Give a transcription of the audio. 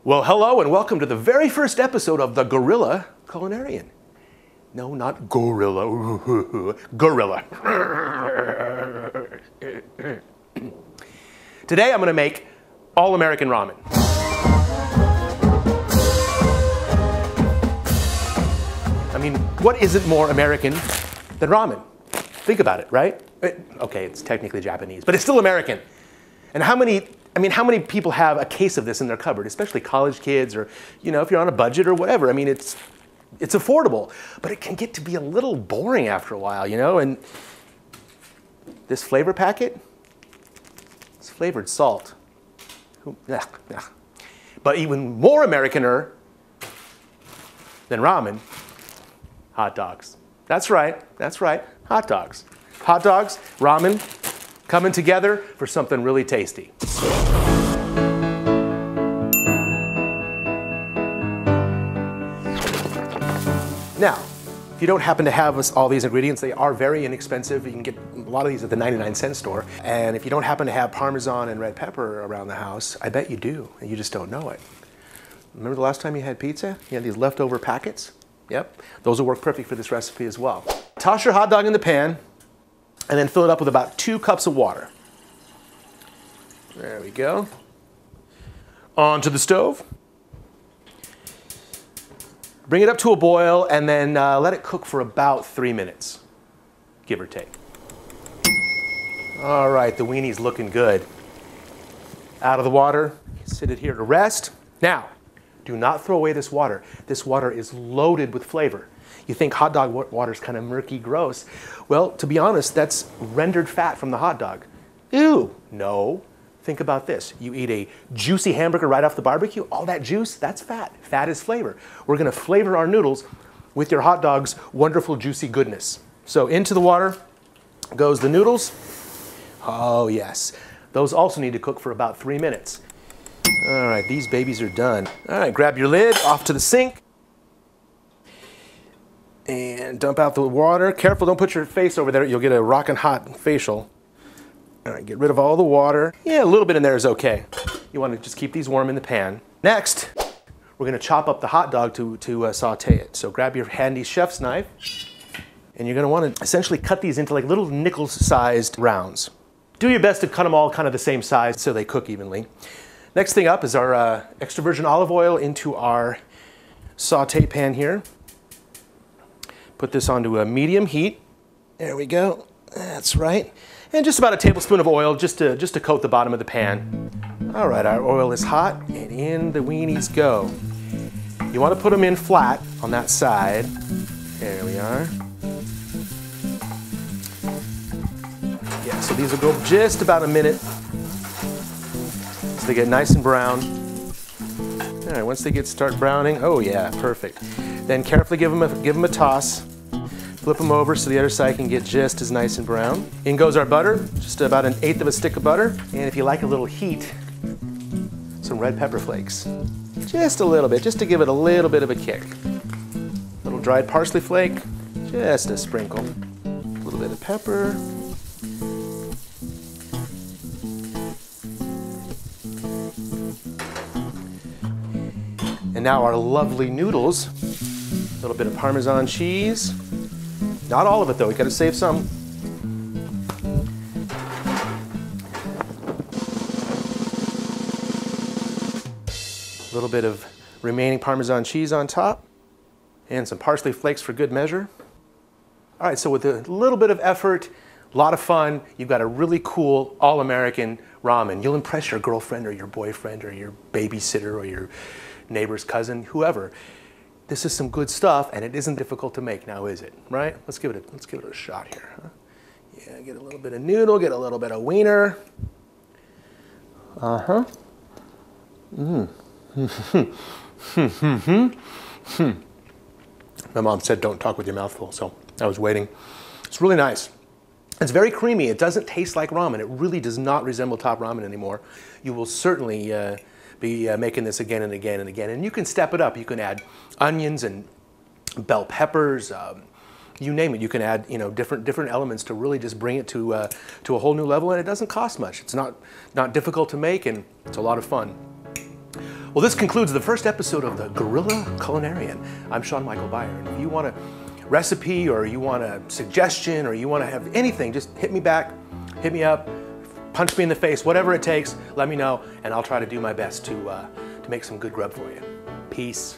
Well, hello and welcome to the very first episode of the Guerrilla Culinarian. No, not gorilla. Guerrilla. Today I'm going to make all-American ramen. I mean, what isn't more American than ramen? Think about it, right? Okay, it's technically Japanese, but it's still American. And how many people have a case of this in their cupboard, especially college kids or, you know, if you're on a budget or whatever. I mean, it's affordable, but it can get to be a little boring after a while, you know? And this flavor packet, it's flavored salt. But even more Americaner than ramen, hot dogs. That's right, hot dogs. Hot dogs, ramen, coming together for something really tasty. Now, if you don't happen to have all these ingredients, they are very inexpensive. You can get a lot of these at the 99-cent store. And if you don't happen to have Parmesan and red pepper around the house, I bet you do, and you just don't know it. Remember the last time you had pizza? You had these leftover packets? Yep, those will work perfect for this recipe as well. Toss your hot dog in the pan, and then fill it up with about 2 cups of water. There we go. Onto the stove. Bring it up to a boil and then let it cook for about 3 minutes, give or take. All right, the weenie's looking good. Out of the water, sit it here to rest. Now, do not throw away this water. This water is loaded with flavor. You think hot dog water is kind of murky, gross. Well, to be honest, that's rendered fat from the hot dog. Ew, no. Think about this. You eat a juicy hamburger right off the barbecue, all that juice, that's fat. Fat is flavor. We're gonna flavor our noodles with your hot dog's wonderful, juicy goodness. So into the water goes the noodles. Oh yes, those also need to cook for about 3 minutes. All right, these babies are done. All right, grab your lid, off to the sink. And dump out the water. Careful, don't put your face over there. You'll get a rockin' hot facial. All right, get rid of all the water. Yeah, a little bit in there is okay. You want to just keep these warm in the pan. Next, we're going to chop up the hot dog to saute it. So grab your handy chef's knife, and you're going to want to essentially cut these into like little nickel-sized rounds. Do your best to cut them all kind of the same size so they cook evenly. Next thing up is our extra virgin olive oil into our saute pan here. Put this onto a medium heat. There we go. That's right. And just about a tablespoon of oil just to coat the bottom of the pan. All right, our oil is hot and in the weenies go. You want to put them in flat on that side. There we are. Yeah, so these will go just about a minute so they get nice and brown. All right, once they start browning, oh yeah, perfect. Then carefully give them a toss. Flip them over so the other side can get just as nice and brown. In goes our butter, just about 1/8 of a stick of butter. And if you like a little heat, some red pepper flakes. Just a little bit, just to give it a little bit of a kick. A little dried parsley flake, just a sprinkle. A little bit of pepper. And now our lovely noodles. A little bit of Parmesan cheese. Not all of it though, we gotta save some. A little bit of remaining Parmesan cheese on top. And some parsley flakes for good measure. All right, so with a little bit of effort, a lot of fun, you've got a really cool all-American ramen. You'll impress your girlfriend or your boyfriend or your babysitter or your neighbor's cousin, whoever. This is some good stuff, and it isn't difficult to make now, is it? Right? Let's give it a shot here. Huh? Yeah, get a little bit of noodle, get a little bit of wiener. Uh-huh. My mom said don't talk with your mouth full, so I was waiting. It's really nice. It's very creamy. It doesn't taste like ramen. It really does not resemble top ramen anymore. You will certainly be making this again and again and again. And you can step it up. You can add onions and bell peppers, you name it. You can add, you know, different elements to really just bring it to a whole new level, and it doesn't cost much. It's not difficult to make, and it's a lot of fun. Well, this concludes the first episode of the Guerrilla Culinarian. I'm Sean Michael Beyer, and if you want a recipe or you want a suggestion or you want to have anything, just hit me back, hit me up, punch me in the face, whatever it takes, let me know, and I'll try to do my best to make some good grub for you. Peace.